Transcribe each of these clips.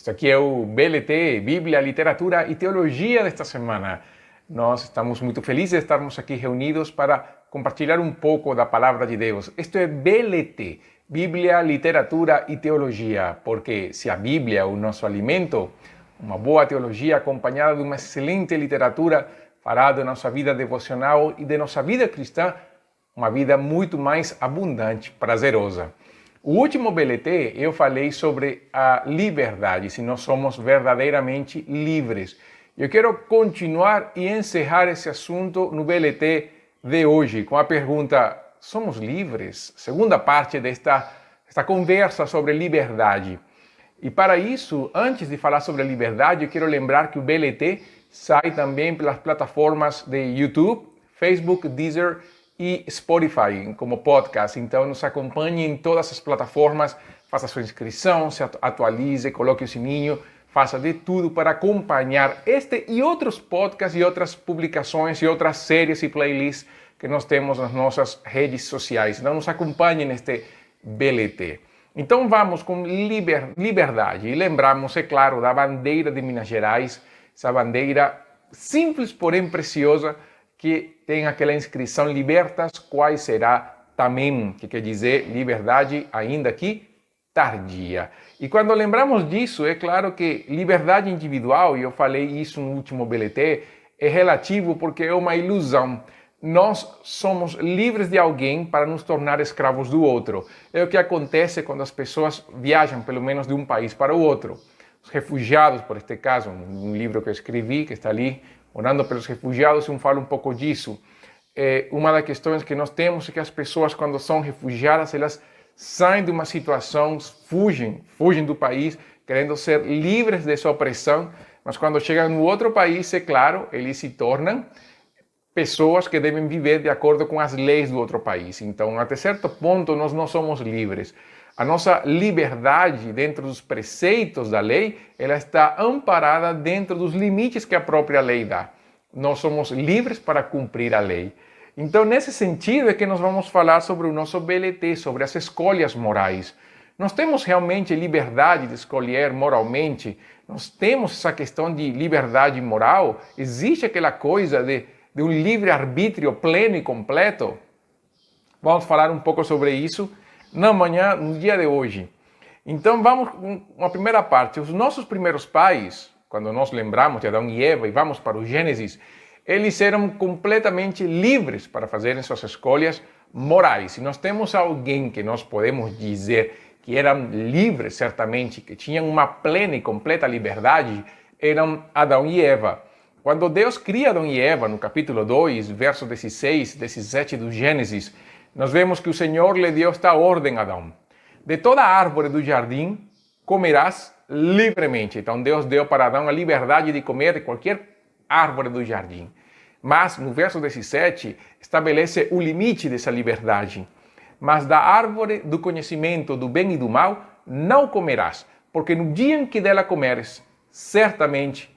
Este aqui é o BLT, Bíblia, Literatura e Teologia desta semana. Nós estamos muito felizes de estarmos aqui reunidos para compartilhar um pouco da Palavra de Deus. Isto é BLT, Bíblia, Literatura e Teologia, porque se a Bíblia é o nosso alimento, uma boa teologia acompanhada de uma excelente literatura fará da nossa vida devocional e de nossa vida cristã uma vida muito mais abundante, prazerosa. O último BLT eu falei sobre a liberdade, se nós somos verdadeiramente livres. Eu quero continuar e encerrar esse assunto no BLT de hoje com a pergunta: somos livres? Segunda parte desta conversa sobre liberdade. E para isso, antes de falar sobre a liberdade, eu quero lembrar que o BLT sai também pelas plataformas de YouTube, Facebook, Deezer e Spotify como podcast. Então nos acompanhe em todas as plataformas, faça sua inscrição, se atualize, coloque o sininho, faça de tudo para acompanhar este e outros podcasts e outras publicações e outras séries e playlists que nós temos nas nossas redes sociais. Então nos acompanhe neste BLT. Então vamos com liberdade e lembramos, é claro, da bandeira de Minas Gerais, essa bandeira simples porém preciosa, que tem aquela inscrição libertas, quais será também, que quer dizer liberdade ainda que tardia. E quando lembramos disso, é claro que liberdade individual, e eu falei isso no último BLT, é relativo porque é uma ilusão. Nós somos livres de alguém para nos tornar escravos do outro. É o que acontece quando as pessoas viajam, pelo menos de um país para o outro. Os refugiados, por este caso, um livro que eu escrevi, que está ali, Orando pelos Refugiados, eu falo um pouco disso. Uma das questões que nós temos é que as pessoas, quando são refugiadas, elas saem de uma situação, fugem do país, querendo ser livres dessa opressão, mas quando chegam no outro país, é claro, eles se tornam pessoas que devem viver de acordo com as leis do outro país. Então, até certo ponto, nós não somos livres. A nossa liberdade dentro dos preceitos da lei, ela está amparada dentro dos limites que a própria lei dá. Nós somos livres para cumprir a lei. Então, nesse sentido é que nós vamos falar sobre o nosso BLT, sobre as escolhas morais. Nós temos realmente liberdade de escolher moralmente? Nós temos essa questão de liberdade moral? Existe aquela coisa de um livre-arbítrio pleno e completo? Vamos falar um pouco sobre isso no dia de hoje. Então vamos com uma primeira parte. Os nossos primeiros pais, quando nós lembramos de Adão e Eva e vamos para o Gênesis, eles eram completamente livres para fazerem suas escolhas morais. E nós temos alguém que nós podemos dizer que eram livres, certamente, que tinham uma plena e completa liberdade, eram Adão e Eva. Quando Deus cria Adão e Eva, no capítulo 2, verso 16, 17 do Gênesis, nós vemos que o Senhor lhe deu esta ordem a Adão: de toda árvore do jardim comerás livremente. Então Deus deu para Adão a liberdade de comer de qualquer árvore do jardim. Mas no verso 17 estabelece o limite dessa liberdade. Mas da árvore do conhecimento do bem e do mal não comerás, porque no dia em que dela comeres, certamente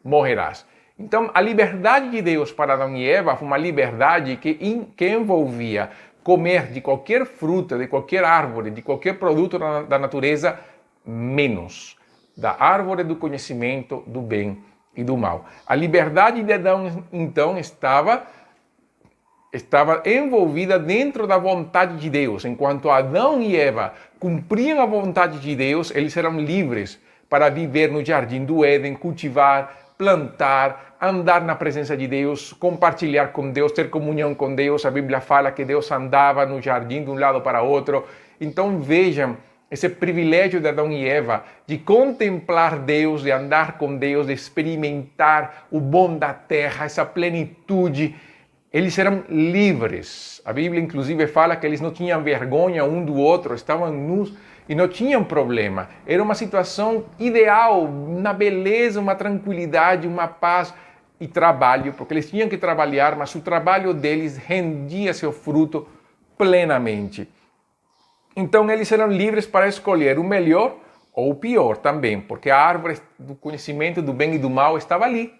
morrerás. Então, a liberdade de Deus para Adão e Eva foi uma liberdade que envolvia comer de qualquer fruta, de qualquer árvore, de qualquer produto da natureza, menos da árvore do conhecimento do bem e do mal. A liberdade de Adão, então, estava envolvida dentro da vontade de Deus. Enquanto Adão e Eva cumpriam a vontade de Deus, eles eram livres para viver no jardim do Éden, cultivar, plantar, andar na presença de Deus, compartilhar com Deus, ter comunhão com Deus. A Bíblia fala que Deus andava no jardim de um lado para outro. Então vejam esse privilégio de Adão e Eva de contemplar Deus, de andar com Deus, de experimentar o bom da terra, essa plenitude. Eles eram livres. A Bíblia inclusive fala que eles não tinham vergonha um do outro, estavam nus e não tinham problema. Era uma situação ideal, na beleza, uma tranquilidade, uma paz e trabalho, porque eles tinham que trabalhar, mas o trabalho deles rendia seu fruto plenamente. Então eles eram livres para escolher o melhor ou o pior também, porque a árvore do conhecimento do bem e do mal estava ali,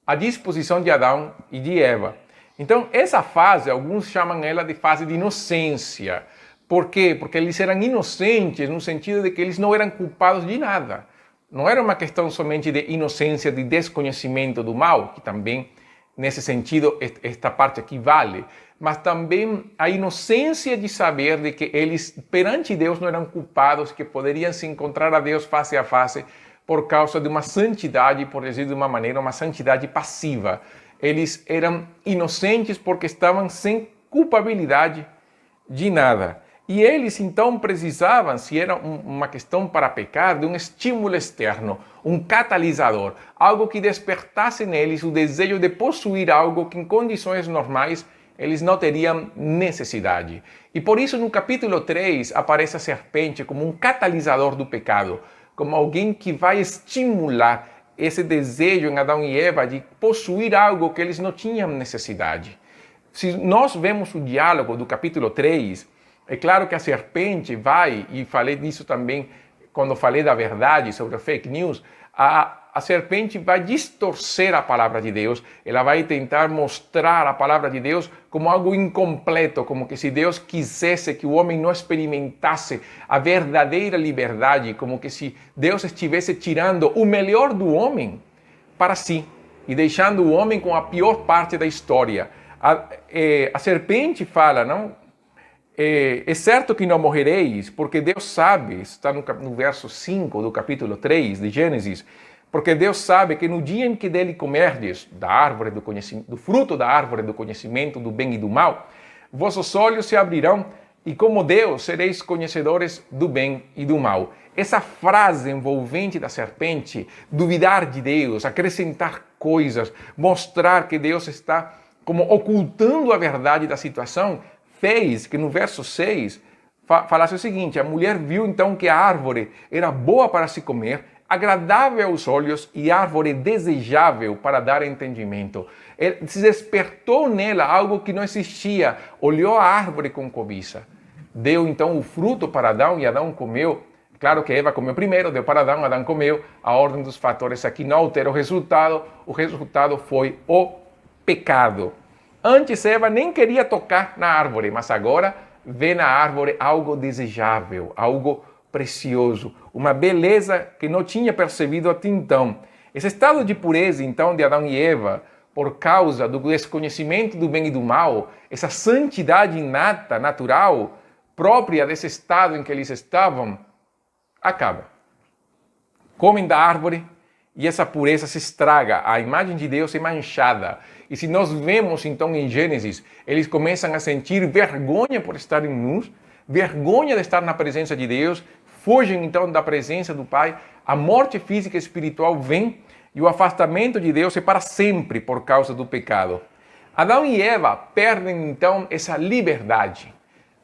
à disposição de Adão e de Eva. Então essa fase, alguns chamam ela de fase de inocência. Por quê? Porque eles eram inocentes no sentido de que eles não eram culpados de nada. Não era uma questão somente de inocência, de desconhecimento do mal, que também, nesse sentido, esta parte aqui vale, mas também a inocência de saber de que eles, perante Deus, não eram culpados, que poderiam se encontrar a Deus face a face por causa de uma santidade, por dizer de uma maneira, uma santidade passiva. Eles eram inocentes porque estavam sem culpabilidade de nada. E eles então precisavam, se era uma questão para pecar, de um estímulo externo, um catalisador, algo que despertasse neles o desejo de possuir algo que em condições normais eles não teriam necessidade. E por isso no capítulo 3 aparece a serpente como um catalisador do pecado, como alguém que vai estimular esse desejo em Adão e Eva de possuir algo que eles não tinham necessidade. Se nós vemos o diálogo do capítulo 3, é claro que a serpente vai, e falei disso também quando falei da verdade sobre a fake news, a serpente vai distorcer a palavra de Deus, ela vai tentar mostrar a palavra de Deus como algo incompleto, como que se Deus quisesse que o homem não experimentasse a verdadeira liberdade, como que se Deus estivesse tirando o melhor do homem para si e deixando o homem com a pior parte da história. A serpente fala, não? É certo que não morrereis, porque Deus sabe, está no verso 5 do capítulo 3 de Gênesis, porque Deus sabe que no dia em que dele comerdes da árvore do conhecimento, do fruto da árvore do conhecimento do bem e do mal, vossos olhos se abrirão e como Deus sereis conhecedores do bem e do mal. Essa frase envolvente da serpente, duvidar de Deus, acrescentar coisas, mostrar que Deus está como ocultando a verdade da situação, fez que no verso 6 falasse o seguinte: a mulher viu então que a árvore era boa para se comer, agradável aos olhos e árvore desejável para dar entendimento. Se despertou nela algo que não existia, olhou a árvore com cobiça. Deu então o fruto para Adão e Adão comeu. Claro que Eva comeu primeiro, deu para Adão, Adão comeu. A ordem dos fatores aqui não altera o resultado foi o pecado. Antes Eva nem queria tocar na árvore, mas agora vê na árvore algo desejável, algo precioso, uma beleza que não tinha percebido até então. Esse estado de pureza, então, de Adão e Eva, por causa do desconhecimento do bem e do mal, essa santidade inata, natural, própria desse estado em que eles estavam, acaba. Comem da árvore e essa pureza se estraga, a imagem de Deus é manchada. E se nós vemos então em Gênesis, eles começam a sentir vergonha por estarem nus, vergonha de estar na presença de Deus, fogem então da presença do Pai, a morte física e espiritual vem e o afastamento de Deus é para sempre por causa do pecado. Adão e Eva perdem então essa liberdade,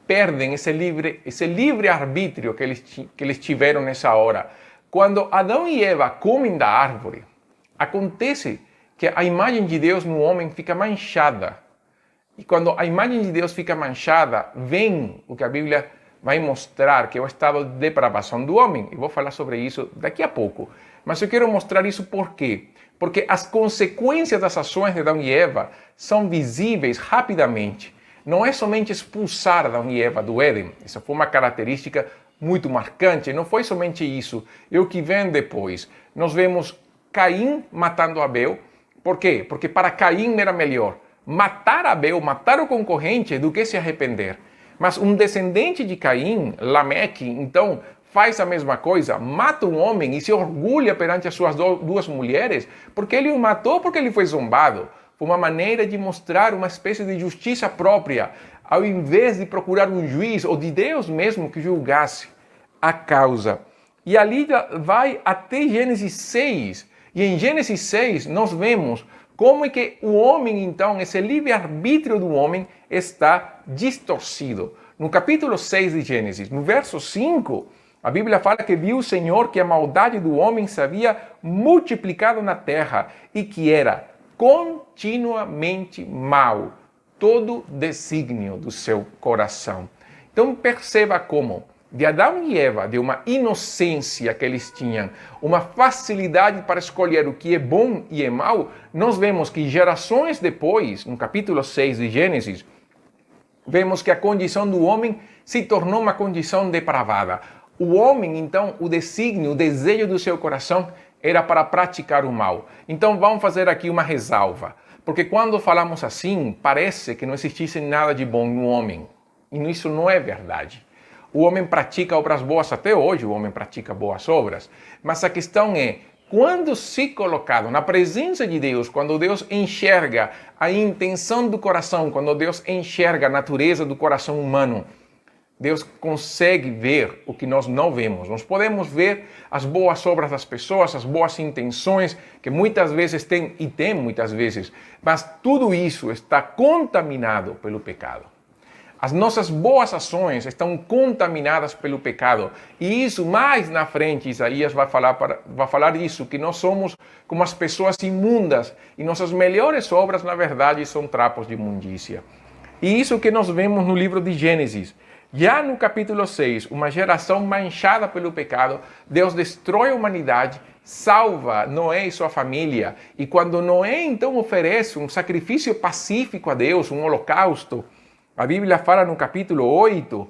perdem esse livre arbítrio que eles tiveram nessa hora. Quando Adão e Eva comem da árvore, acontece que a imagem de Deus no homem fica manchada. E quando a imagem de Deus fica manchada, vem o que a Bíblia vai mostrar, que é o estado de depravação do homem. Eu vou falar sobre isso daqui a pouco. Mas eu quero mostrar isso por quê? Porque as consequências das ações de Adão e Eva são visíveis rapidamente. Não é somente expulsar Adão e Eva do Éden. Essa foi uma característica muito marcante. Não foi somente isso. É o que vem depois. Nós vemos Caim matando Abel. Por quê? Porque para Caim era melhor matar Abel, matar o concorrente, do que se arrepender. Mas um descendente de Caim, Lameque, então faz a mesma coisa, mata um homem e se orgulha perante as suas duas mulheres, porque ele o matou porque ele foi zombado. Foi uma maneira de mostrar uma espécie de justiça própria, ao invés de procurar um juiz ou de Deus mesmo que julgasse a causa. E ali vai até Gênesis 6. E em Gênesis 6 nós vemos como é que o homem, então, esse livre-arbítrio do homem está distorcido. No capítulo 6 de Gênesis, no verso 5, a Bíblia fala que viu o Senhor que a maldade do homem se havia multiplicado na terra e que era continuamente mau todo desígnio do seu coração. Então perceba como de Adão e Eva, de uma inocência que eles tinham, uma facilidade para escolher o que é bom e é mal, nós vemos que gerações depois, no capítulo 6 de Gênesis, vemos que a condição do homem se tornou uma condição depravada. O homem, então, o desígnio, o desejo do seu coração era para praticar o mal. Então vamos fazer aqui uma ressalva, porque quando falamos assim, parece que não existisse nada de bom no homem. E isso não é verdade. O homem pratica obras boas até hoje, o homem pratica boas obras. Mas a questão é, quando se colocado na presença de Deus, quando Deus enxerga a intenção do coração, quando Deus enxerga a natureza do coração humano, Deus consegue ver o que nós não vemos. Nós podemos ver as boas obras das pessoas, as boas intenções que muitas vezes têm, e tem muitas vezes, mas tudo isso está contaminado pelo pecado. As nossas boas ações estão contaminadas pelo pecado. E isso, mais na frente, Isaías vai falar disso, que nós somos como as pessoas imundas e nossas melhores obras, na verdade, são trapos de imundícia. E isso que nós vemos no livro de Gênesis. Já no capítulo 6, uma geração manchada pelo pecado, Deus destrói a humanidade, salva Noé e sua família. E quando Noé então oferece um sacrifício pacífico a Deus, um holocausto, a Bíblia fala no capítulo 8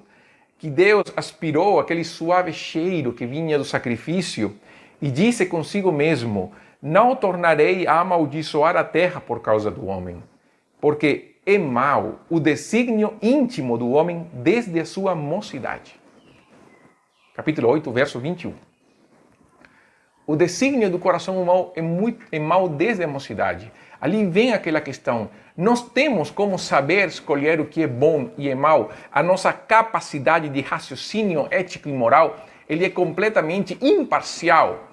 que Deus aspirou aquele suave cheiro que vinha do sacrifício e disse consigo mesmo: não tornarei a amaldiçoar a terra por causa do homem, porque é mau o desígnio íntimo do homem desde a sua mocidade. Capítulo 8, verso 21. O desígnio do coração humano é mau desde a mocidade. Ali vem aquela questão. Nós temos como saber escolher o que é bom e é mau. A nossa capacidade de raciocínio ético e moral, ele é completamente imparcial.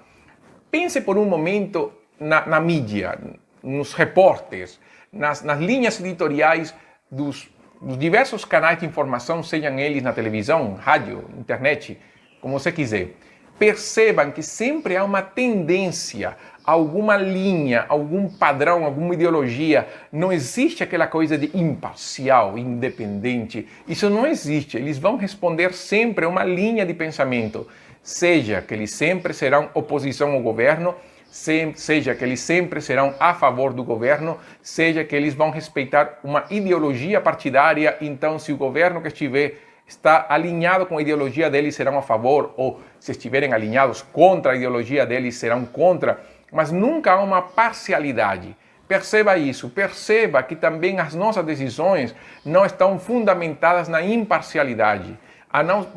Pense por um momento na mídia, nos repórteres, nas linhas editoriais dos diversos canais de informação, sejam eles na televisão, rádio, internet, como você quiser. Percebam que sempre há uma tendência, alguma linha, algum padrão, alguma ideologia. Não existe aquela coisa de imparcial, independente. Isso não existe. Eles vão responder sempre a uma linha de pensamento. Seja que eles sempre serão oposição ao governo, seja que eles sempre serão a favor do governo, seja que eles vão respeitar uma ideologia partidária. Então, se o governo que estiver está alinhado com a ideologia deles, serão a favor, ou se estiverem alinhados contra a ideologia deles, serão contra, mas nunca há uma parcialidade. Perceba isso, perceba que também as nossas decisões não estão fundamentadas na imparcialidade,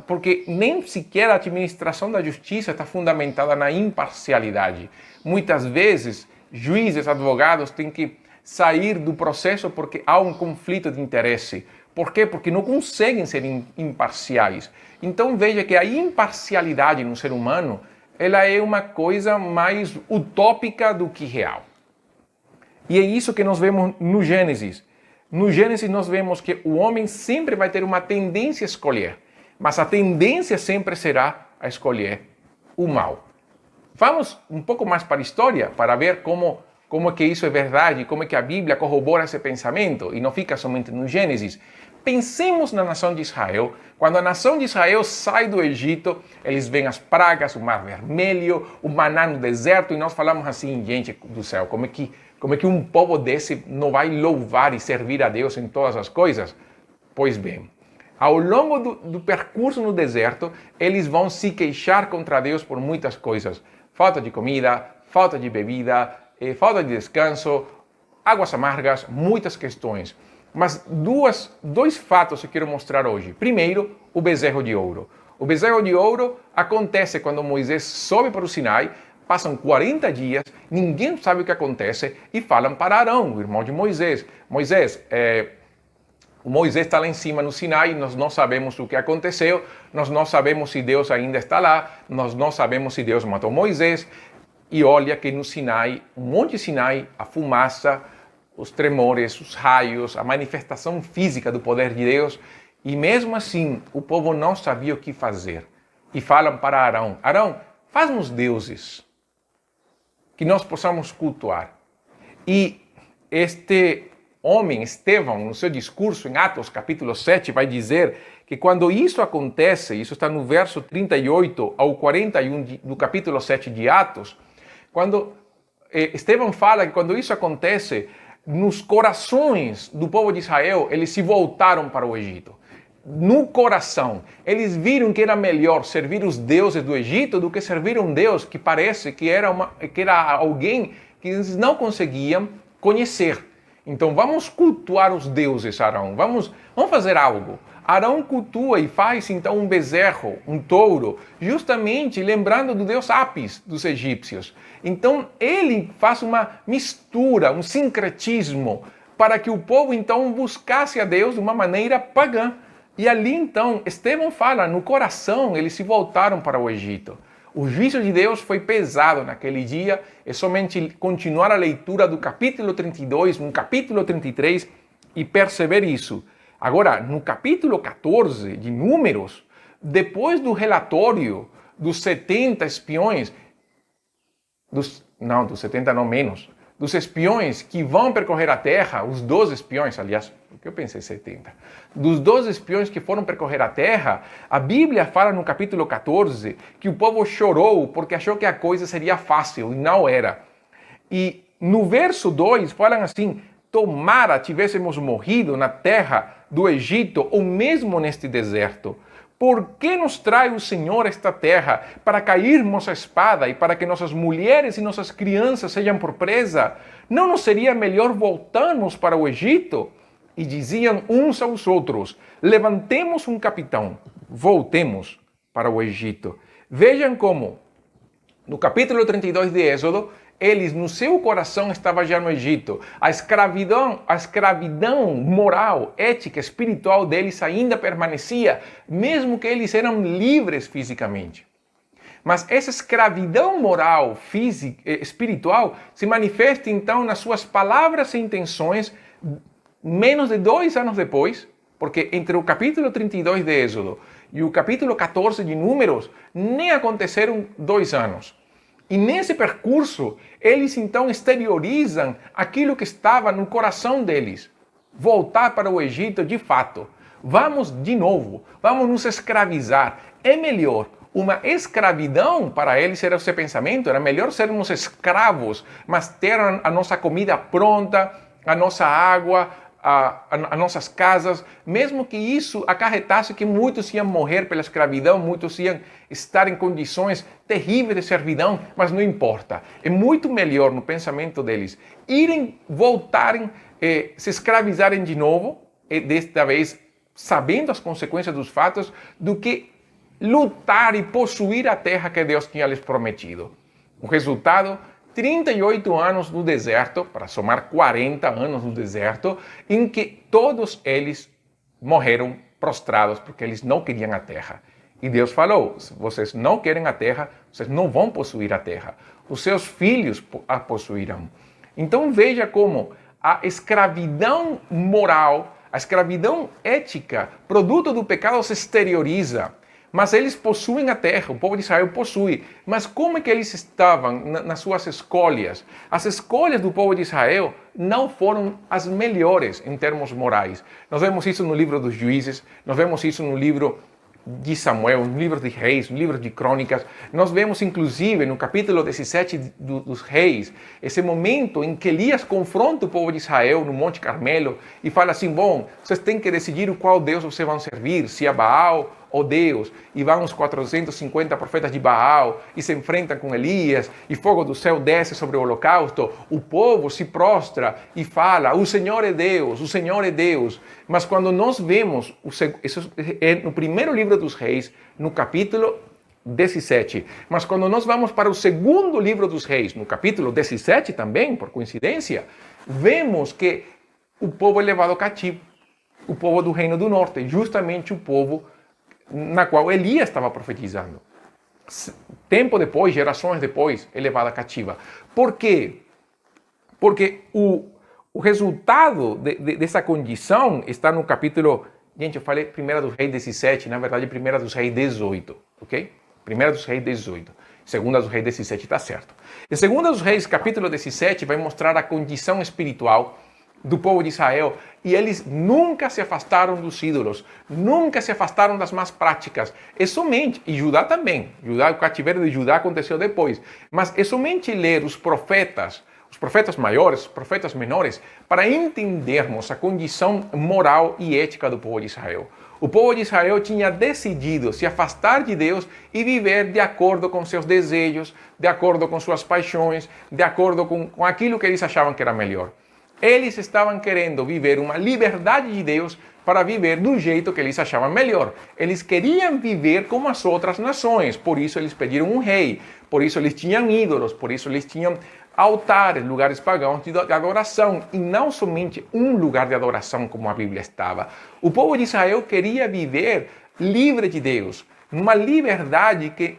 porque nem sequer a administração da justiça está fundamentada na imparcialidade. Muitas vezes, juízes, advogados têm que sair do processo porque há um conflito de interesse. Por quê? Porque não conseguem ser imparciais. Então veja que a imparcialidade no ser humano, ela é uma coisa mais utópica do que real. E é isso que nós vemos no Gênesis. No Gênesis nós vemos que o homem sempre vai ter uma tendência a escolher, mas a tendência sempre será a escolher o mal. Vamos um pouco mais para a história para ver como é que isso é verdade, como é que a Bíblia corrobora esse pensamento e não fica somente no Gênesis. Pensemos na nação de Israel. Quando a nação de Israel sai do Egito, eles veem as pragas, o Mar Vermelho, o maná no deserto, e nós falamos assim, gente do céu, como é que um povo desse não vai louvar e servir a Deus em todas as coisas? Pois bem, ao longo do percurso no deserto, eles vão se queixar contra Deus por muitas coisas. Falta de comida, falta de bebida, falta de descanso, águas amargas, muitas questões. Mas dois fatos eu quero mostrar hoje. Primeiro, o bezerro de ouro. O bezerro de ouro acontece quando Moisés sobe para o Sinai, passam 40 dias, ninguém sabe o que acontece e falam para Arão, o irmão de Moisés. Moisés está lá em cima no Sinai, nós não sabemos o que aconteceu, nós não sabemos se Deus ainda está lá, nós não sabemos se Deus matou Moisés. E olha que no Sinai, o Monte Sinai, a fumaça, os tremores, os raios, a manifestação física do poder de Deus, e mesmo assim o povo não sabia o que fazer. E falam para Arão: Arão, faz-nos deuses que nós possamos cultuar. E este homem, Estevão, no seu discurso em Atos capítulo 7, vai dizer que quando isso acontece, isso está no verso 38 ao 41 do capítulo 7 de Atos, quando Estevão fala que quando isso acontece, nos corações do povo de Israel, eles se voltaram para o Egito. no coração. Eles viram que era melhor servir os deuses do Egito do que servir um Deus que parece que era alguém que eles não conseguiam conhecer. Então vamos cultuar os deuses, Arão. Vamos fazer algo. Arão cultua e faz então um bezerro, um touro, justamente lembrando do deus Apis dos egípcios. Então ele faz uma mistura, um sincretismo, para que o povo então buscasse a Deus de uma maneira pagã. E ali então, Estevão fala, no coração eles se voltaram para o Egito. O juízo de Deus foi pesado naquele dia, é somente continuar a leitura do capítulo 32, no capítulo 33 e perceber isso. Agora, no capítulo 14 de Números, depois do relatório dos 70 espiões, dos 70 não menos, dos espiões que vão percorrer a terra, os 12 espiões, aliás, porque eu pensei 70, dos 12 espiões que foram percorrer a terra, a Bíblia fala no capítulo 14 que o povo chorou porque achou que a coisa seria fácil e não era. E no verso 2 falam assim, tomara tivéssemos morrido na terra do Egito ou mesmo neste deserto. Por que nos traz o Senhor esta terra? Para cairmos a espada e para que nossas mulheres e nossas crianças sejam por presa? Não nos seria melhor voltarmos para o Egito? E diziam uns aos outros, levantemos um capitão, voltemos para o Egito. Vejam como, no capítulo 32 de Êxodo, eles no seu coração estavam já no Egito. A escravidão moral, ética, espiritual deles ainda permanecia, mesmo que eles eram livres fisicamente. Mas essa escravidão moral, física, espiritual, se manifesta então nas suas palavras e intenções menos de 2 anos depois, porque entre o capítulo 32 de Êxodo e o capítulo 14 de Números, nem aconteceram 2 anos. E nesse percurso, eles então exteriorizam aquilo que estava no coração deles. Voltar para o Egito de fato. Vamos de novo, vamos nos escravizar. É melhor. Uma escravidão, para eles era o seu pensamento, era melhor sermos escravos, mas ter a nossa comida pronta, a nossa água, as nossas casas, mesmo que isso acarretasse que muitos iam morrer pela escravidão, muitos iam estar em condições terríveis de servidão, mas não importa. É muito melhor no pensamento deles voltarem, se escravizarem de novo, desta vez sabendo as consequências dos fatos, do que lutar e possuir a terra que Deus tinha lhes prometido. O resultado, 38 anos no deserto, para somar 40 anos no deserto, em que todos eles morreram prostrados porque eles não queriam a terra. E Deus falou, se vocês não querem a terra, vocês não vão possuir a terra. Os seus filhos a possuirão. Então veja como a escravidão moral, a escravidão ética, produto do pecado, se exterioriza. Mas eles possuem a terra, o povo de Israel possui. Mas como é que eles estavam nas suas escolhas? As escolhas do povo de Israel não foram as melhores em termos morais. Nós vemos isso no livro dos Juízes, nós vemos isso no livro de Samuel, no livro de Reis, no livro de Crônicas. Nós vemos inclusive no capítulo 17 dos Reis, esse momento em que Elias confronta o povo de Israel no Monte Carmelo e fala assim, bom, vocês têm que decidir o qual Deus vocês vão servir, se é Baal ou Deus. E vão os 450 profetas de Baal e se enfrentam com Elias e fogo do céu desce sobre o holocausto. O povo se prostra e fala, o Senhor é Deus, o Senhor é Deus. Mas quando nós vemos, isso é no primeiro livro dos Reis, no capítulo 17. Mas quando nós vamos para o segundo livro dos Reis, no capítulo 17 também, por coincidência, vemos que o povo é levado cativo. O povo do Reino do Norte, justamente o povo na qual Elias estava profetizando. Tempo depois, gerações depois, é levada cativa. Por quê? Porque o resultado dessa condição está no capítulo... Gente, eu falei 1 dos Reis 17, na verdade 1 dos Reis 18, ok? 1 dos Reis 18, 2 dos Reis 17, está certo. Em 2 dos Reis, capítulo 17, vai mostrar a condição espiritual do povo de Israel, e eles nunca se afastaram dos ídolos, nunca se afastaram das más práticas. É somente, e Judá também, o cativeiro de Judá aconteceu depois, mas é somente ler os profetas maiores, os profetas menores, para entendermos a condição moral e ética do povo de Israel. O povo de Israel tinha decidido se afastar de Deus e viver de acordo com seus desejos, de acordo com suas paixões, de acordo com aquilo que eles achavam que era melhor. Eles estavam querendo viver uma liberdade de Deus para viver do jeito que eles achavam melhor. Eles queriam viver como as outras nações, por isso eles pediram um rei, por isso eles tinham ídolos, por isso eles tinham altares, lugares pagãos de adoração, e não somente um lugar de adoração como a Bíblia estava. O povo de Israel queria viver livre de Deus, numa liberdade que,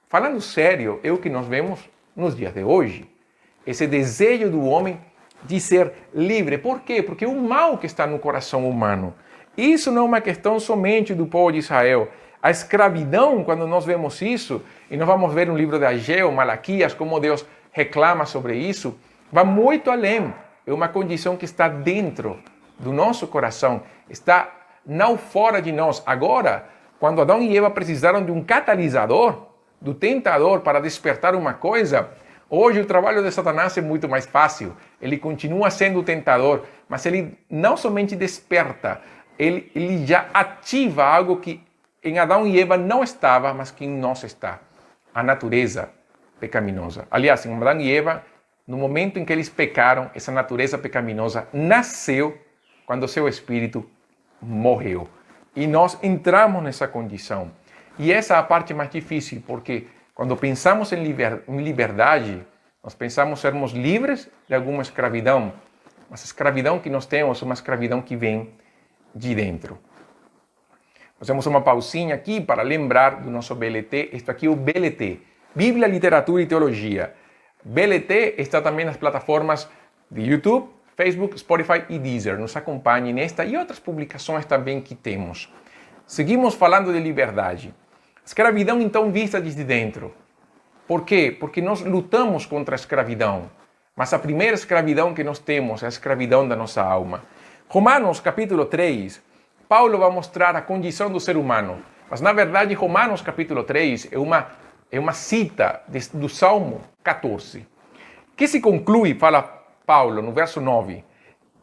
falando sério, é o que nós vemos nos dias de hoje. Esse desejo do homem de ser livre. Por quê? Porque o mal que está no coração humano. Isso não é uma questão somente do povo de Israel. A escravidão, quando nós vemos isso, e nós vamos ver no livro de Ageu, Malaquias, como Deus reclama sobre isso, vai muito além. É uma condição que está dentro do nosso coração, está não fora de nós. Agora, quando Adão e Eva precisaram de um catalisador, do tentador para despertar uma coisa, hoje o trabalho de Satanás é muito mais fácil. Ele continua sendo o tentador, mas ele não somente desperta, ele já ativa algo que em Adão e Eva não estava, mas que em nós está. A natureza pecaminosa. Aliás, em Adão e Eva, no momento em que eles pecaram, essa natureza pecaminosa nasceu quando o seu espírito morreu. E nós entramos nessa condição. E essa é a parte mais difícil, porque quando pensamos em liberdade, nós pensamos sermos livres de alguma escravidão. Mas a escravidão que nós temos é uma escravidão que vem de dentro. Nós temos uma pausinha aqui para lembrar do nosso BLT. Isto aqui é o BLT, Bíblia, Literatura e Teologia. BLT está também nas plataformas de YouTube, Facebook, Spotify e Deezer. Nos acompanhe nesta e outras publicações também que temos. Seguimos falando de liberdade. Escravidão, então, vista desde dentro. Por quê? Porque nós lutamos contra a escravidão. Mas a primeira escravidão que nós temos é a escravidão da nossa alma. Romanos, capítulo 3, Paulo vai mostrar a condição do ser humano. Mas, na verdade, Romanos, capítulo 3, é uma cita do Salmo 14, que se conclui, fala Paulo, no verso 9.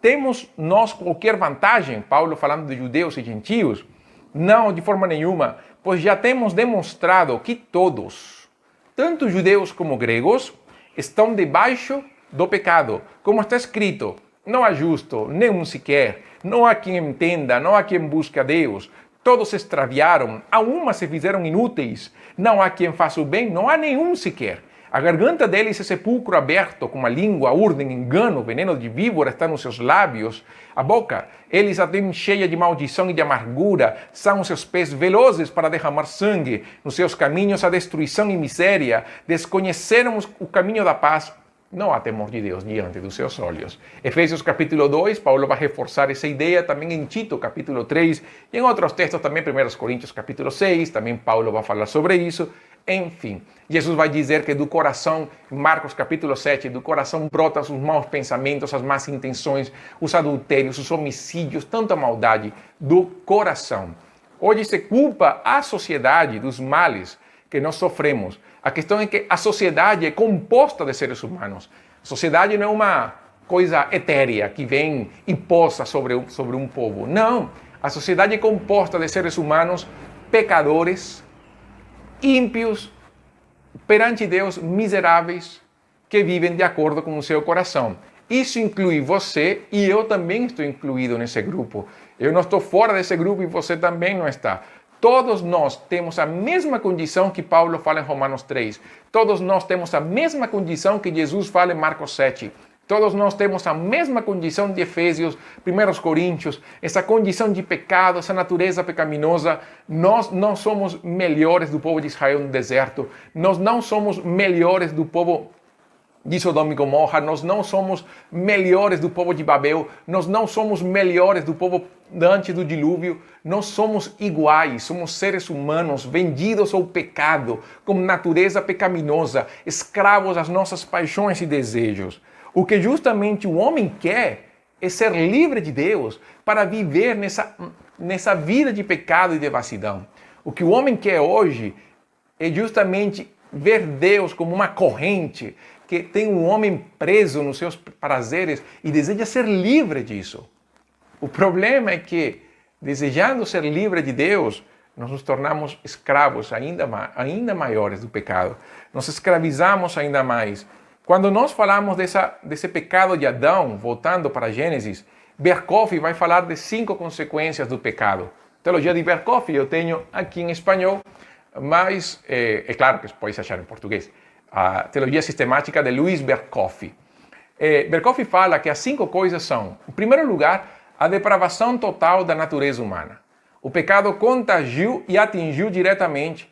Temos nós qualquer vantagem, Paulo falando de judeus e gentios? Não, de forma nenhuma, pois já temos demonstrado que todos, tanto judeus como gregos, estão debaixo do pecado. Como está escrito, não há justo, nenhum sequer, não há quem entenda, não há quem busque a Deus. Todos se extraviaram, a uma se fizeram inúteis. Não há quem faça o bem, não há nenhum sequer. A garganta deles é sepulcro aberto, com a língua urdem engano, veneno de víbora está nos seus lábios. A boca, eles a têm cheia de maldição e de amargura. São os seus pés velozes para derramar sangue. Nos seus caminhos a destruição e miséria. Desconheceram o caminho da paz. Não há temor de Deus diante dos seus olhos. Efésios capítulo 2, Paulo vai reforçar essa ideia, também em Tito capítulo 3, e em outros textos também, 1 Coríntios capítulo 6, também Paulo vai falar sobre isso. Enfim, Jesus vai dizer que do coração, em Marcos capítulo 7, do coração brotam os maus pensamentos, as más intenções, os adultérios, os homicídios, tanta maldade do coração. Hoje se culpa a sociedade dos males que nós sofremos. A questão é que a sociedade é composta de seres humanos. A sociedade não é uma coisa etérea que vem e posa sobre um povo. Não. A sociedade é composta de seres humanos pecadores, ímpios, perante Deus miseráveis, que vivem de acordo com o seu coração. Isso inclui você e eu também estou incluído nesse grupo. Eu não estou fora desse grupo e você também não está. Todos nós temos a mesma condição que Paulo fala em Romanos 3. Todos nós temos a mesma condição que Jesus fala em Marcos 7. Todos nós temos a mesma condição de Efésios, 1 Coríntios, essa condição de pecado, essa natureza pecaminosa. Nós não somos melhores do povo de Israel no deserto. Nós não somos melhores do povo de Sodoma e Gomorra. Nós não somos melhores do povo de Babel. Nós não somos melhores do povo antes do dilúvio. Nós somos iguais, somos seres humanos vendidos ao pecado, com natureza pecaminosa, escravos às nossas paixões e desejos. O que justamente o homem quer é ser livre de Deus para viver nessa vida de pecado e devassidão. O que o homem quer hoje é justamente ver Deus como uma corrente que tem um homem preso nos seus prazeres e deseja ser livre disso. O problema é que Desejando ser livre de Deus, nós nos tornamos escravos ainda maiores do pecado. Nos escravizamos ainda mais. Quando nós falamos desse pecado de Adão, voltando para Gênesis, Berkhof vai falar de 5 consequências do pecado. Teologia de Berkhof eu tenho aqui em espanhol, mas é claro que pode se achar em português. A Teologia Sistemática de Louis Berkhof. Berkhof fala que as 5 coisas são, em primeiro lugar, a depravação total da natureza humana. O pecado contagiou e atingiu diretamente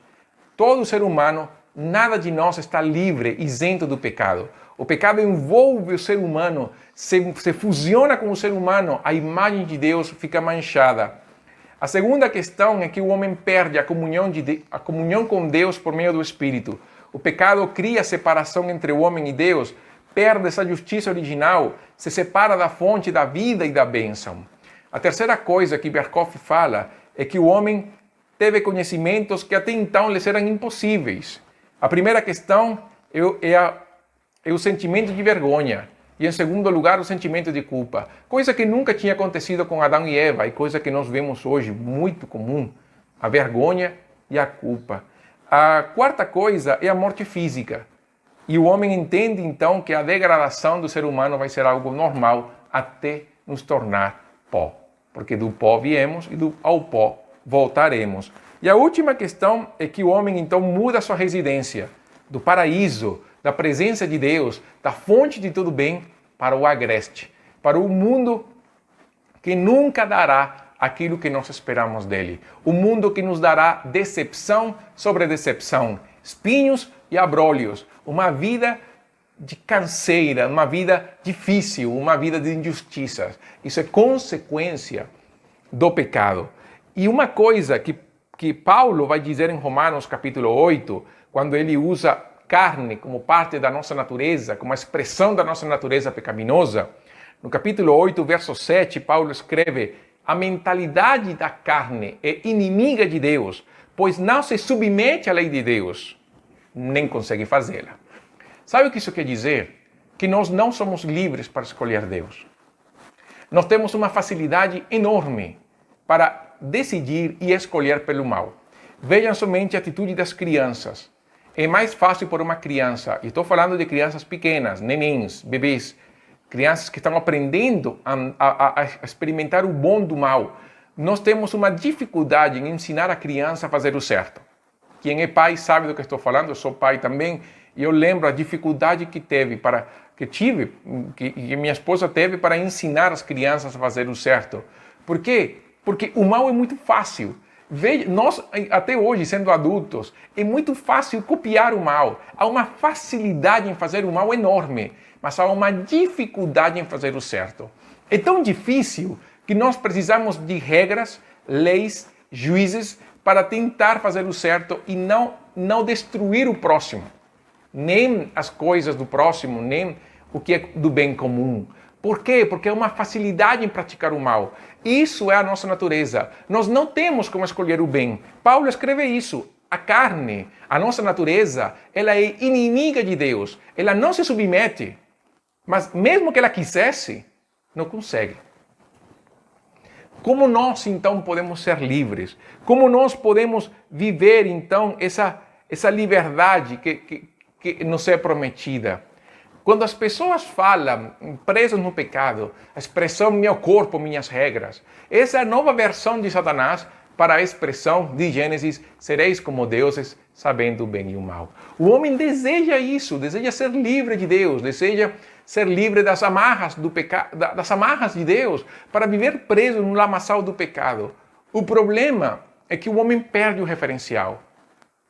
todo o ser humano. Nada de nós está livre, isento do pecado. O pecado envolve o ser humano, se fusiona com o ser humano, a imagem de Deus fica manchada. A segunda questão é que o homem perde a comunhão com Deus por meio do Espírito. O pecado cria separação entre o homem e Deus, perde essa justiça original, se separa da fonte da vida e da bênção. A terceira coisa que Berkhof fala é que o homem teve conhecimentos que até então lhes eram impossíveis. A primeira questão é o sentimento de vergonha. E, em segundo lugar, o sentimento de culpa. Coisa que nunca tinha acontecido com Adão e Eva e coisa que nós vemos hoje muito comum. A vergonha e a culpa. A quarta coisa é a morte física. E o homem entende, então, que a degradação do ser humano vai ser algo normal até nos tornar pó. Porque do pó viemos e ao pó voltaremos. E a última questão é que o homem, então, muda sua residência do paraíso, da presença de Deus, da fonte de tudo bem, para o agreste, para o mundo que nunca dará aquilo que nós esperamos dele. O mundo que nos dará decepção sobre decepção, espinhos e abrolhos, uma vida de canseira, uma vida difícil, uma vida de injustiças. Isso é consequência do pecado. E uma coisa que Paulo vai dizer em Romanos capítulo 8, quando ele usa carne como parte da nossa natureza, como a expressão da nossa natureza pecaminosa, no capítulo 8, verso 7, Paulo escreve: a mentalidade da carne é inimiga de Deus, pois não se submete à lei de Deus, nem consegue fazê-la. Sabe o que isso quer dizer? Que nós não somos livres para escolher Deus. Nós temos uma facilidade enorme para decidir e escolher pelo mal. Vejam somente a atitude das crianças. É mais fácil para uma criança, e estou falando de crianças pequenas, nenéns, bebês, crianças que estão aprendendo a experimentar o bom do mal. Nós temos uma dificuldade em ensinar a criança a fazer o certo. Quem é pai sabe do que estou falando, eu sou pai também, e eu lembro a dificuldade que minha esposa teve para ensinar as crianças a fazer o certo. Por quê? Porque o mal é muito fácil. Nós, até hoje, sendo adultos, é muito fácil copiar o mal. Há uma facilidade em fazer o mal enorme, mas há uma dificuldade em fazer o certo. É tão difícil que nós precisamos de regras, leis, juízes para tentar fazer o certo e não destruir o próximo. Nem as coisas do próximo, nem o que é do bem comum. Por quê? Porque é uma facilidade em praticar o mal. Isso é a nossa natureza. Nós não temos como escolher o bem. Paulo escreve isso. A carne, a nossa natureza, ela é inimiga de Deus. Ela não se submete. Mas mesmo que ela quisesse, não consegue. Como nós, então, podemos ser livres? Como nós podemos viver, então, essa liberdade que nos é prometida? Quando as pessoas falam, presos no pecado, a expressão meu corpo, minhas regras, essa é a nova versão de Satanás para a expressão de Gênesis, sereis como deuses, sabendo o bem e o mal. O homem deseja isso, deseja ser livre de Deus, deseja ser livre das amarras do pecado, das amarras de Deus, para viver preso no lamaçal do pecado. O problema é que o homem perde o referencial,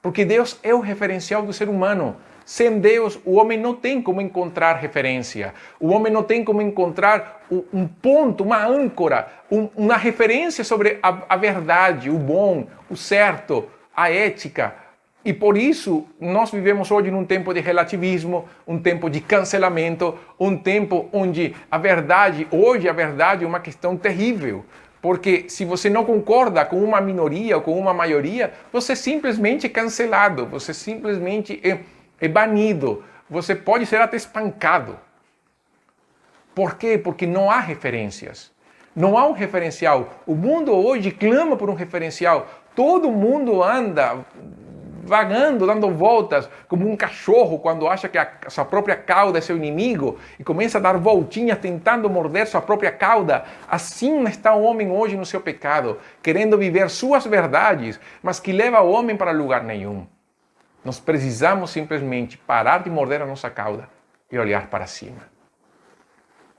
porque Deus é o referencial do ser humano. Sem Deus, o homem não tem como encontrar referência. O homem não tem como encontrar um ponto, uma âncora, uma referência sobre a verdade, o bom, o certo, a ética. E por isso, nós vivemos hoje num tempo de relativismo, um tempo de cancelamento, um tempo onde hoje a verdade é uma questão terrível. Porque se você não concorda com uma minoria ou com uma maioria, você simplesmente é cancelado, você simplesmente é banido, você pode ser até espancado. Por quê? Porque não há referências. Não há um referencial. O mundo hoje clama por um referencial. Todo mundo anda vagando, dando voltas, como um cachorro quando acha que a sua própria cauda é seu inimigo e começa a dar voltinhas tentando morder sua própria cauda. Assim está o homem hoje no seu pecado, querendo viver suas verdades, mas que leva o homem para lugar nenhum. Nós precisamos simplesmente parar de morder a nossa cauda e olhar para cima.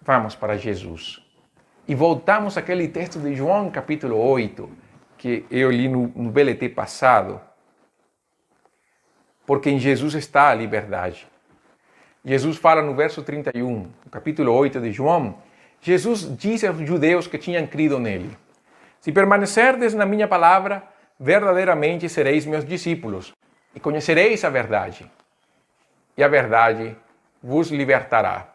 Vamos para Jesus. E voltamos àquele texto de João, capítulo 8, que eu li no BLT passado. Porque em Jesus está a liberdade. Jesus fala no verso 31, no capítulo 8 de João, Jesus disse aos judeus que tinham crido nele: se permanecerdes na minha palavra, verdadeiramente sereis meus discípulos, e conhecereis a verdade, e a verdade vos libertará.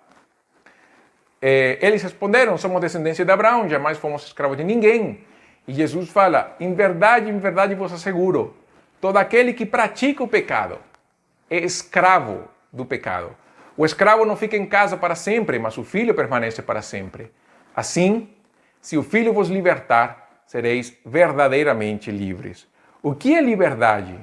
Eles responderam: somos descendência de Abraão, jamais fomos escravos de ninguém. E Jesus fala: em verdade vos asseguro, todo aquele que pratica o pecado é escravo do pecado. O escravo não fica em casa para sempre, mas o filho permanece para sempre. Assim, se o filho vos libertar, sereis verdadeiramente livres. O que é liberdade?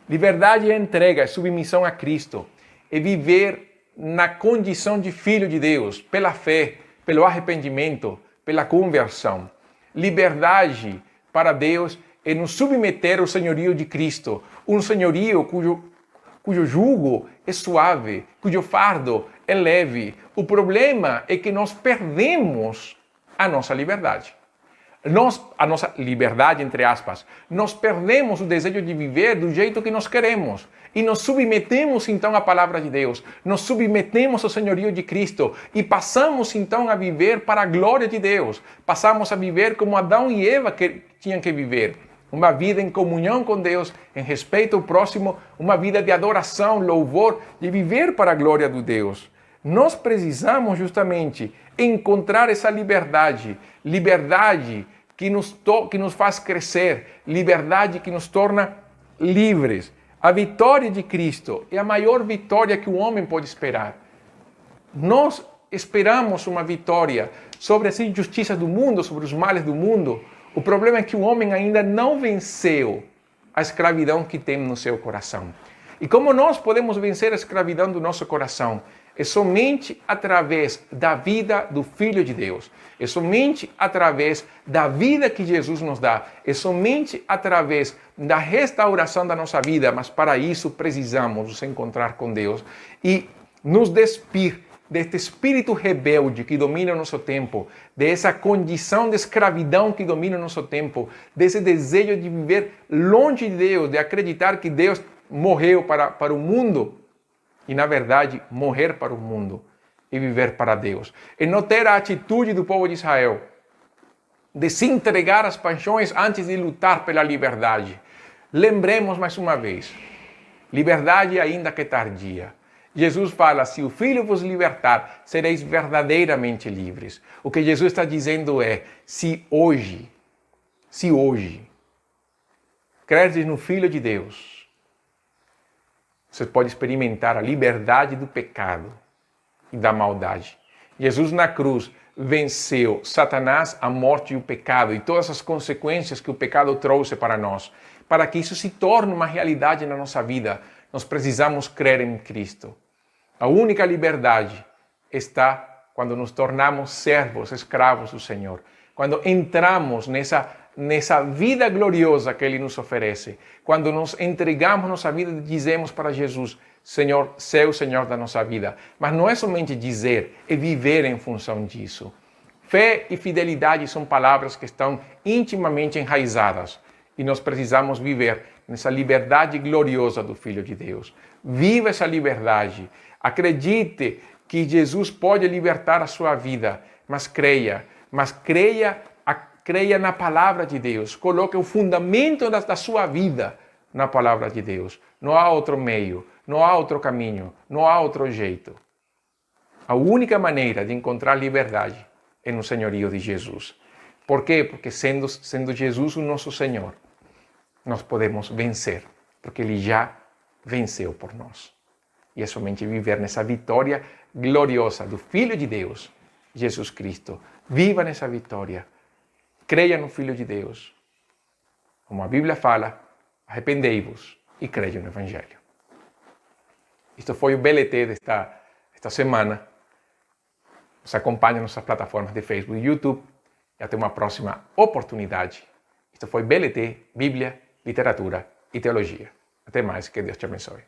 Liberdade é entrega, é submissão a Cristo, é viver na condição de filho de Deus, pela fé, pelo arrependimento, pela conversão. Liberdade para Deus é nos submeter ao senhorio de Cristo, um senhorio cujo jugo é suave, cujo fardo é leve. O problema é que nós perdemos a nossa liberdade. A nossa liberdade, entre aspas, nós perdemos o desejo de viver do jeito que nós queremos e nos submetemos então à palavra de Deus, nos submetemos ao senhorio de Cristo e passamos então a viver para a glória de Deus, passamos a viver como Adão e Eva que tinham que viver, uma vida em comunhão com Deus, em respeito ao próximo, uma vida de adoração, louvor, de viver para a glória de Deus. Nós precisamos justamente encontrar essa liberdade que nos faz crescer, liberdade que nos torna livres. A vitória de Cristo é a maior vitória que o homem pode esperar. Nós esperamos uma vitória sobre as injustiças do mundo, sobre os males do mundo. O problema é que o homem ainda não venceu a escravidão que tem no seu coração. E como nós podemos vencer a escravidão do nosso coração? É somente através da vida do Filho de Deus. É somente através da vida que Jesus nos dá. É somente através da restauração da nossa vida. Mas para isso precisamos nos encontrar com Deus e nos despir deste espírito rebelde que domina o nosso tempo, dessa condição de escravidão que domina o nosso tempo, desse desejo de viver longe de Deus, de acreditar que Deus morreu para o mundo e, na verdade, morrer para o mundo e viver para Deus. E não ter a atitude do povo de Israel de se entregar às paixões antes de lutar pela liberdade. Lembremos mais uma vez, liberdade ainda que tardia. Jesus fala, se o Filho vos libertar, sereis verdadeiramente livres. O que Jesus está dizendo é, se hoje creres no Filho de Deus, você pode experimentar a liberdade do pecado e da maldade. Jesus na cruz venceu Satanás, a morte e o pecado e todas as consequências que o pecado trouxe para nós. Para que isso se torne uma realidade na nossa vida, nós precisamos crer em Cristo. A única liberdade está quando nos tornamos servos, escravos do Senhor. Quando entramos nessa vida gloriosa que Ele nos oferece. Quando nos entregamos nossa vida e dizemos para Jesus, Senhor, sei o Senhor da nossa vida. Mas não é somente dizer, é viver em função disso. Fé e fidelidade são palavras que estão intimamente enraizadas. E nós precisamos viver nessa liberdade gloriosa do Filho de Deus. Viva essa liberdade. Acredite que Jesus pode libertar a sua vida, mas creia na palavra de Deus. Coloque o fundamento da sua vida na palavra de Deus. Não há outro meio, não há outro caminho, não há outro jeito. A única maneira de encontrar liberdade é no senhorio de Jesus. Por quê? Porque sendo Jesus o nosso Senhor, nós podemos vencer, porque Ele já venceu por nós. E é somente viver nessa vitória gloriosa do Filho de Deus, Jesus Cristo. Viva nessa vitória. creia no Filho de Deus. Como a Bíblia fala, arrependei-vos e creia no Evangelho. Isto foi o BLT desta semana. Nos acompanha nas nossas plataformas de Facebook e YouTube. E até uma próxima oportunidade. Isto foi BLT, Bíblia, Literatura e Teologia. Até mais, que Deus te abençoe.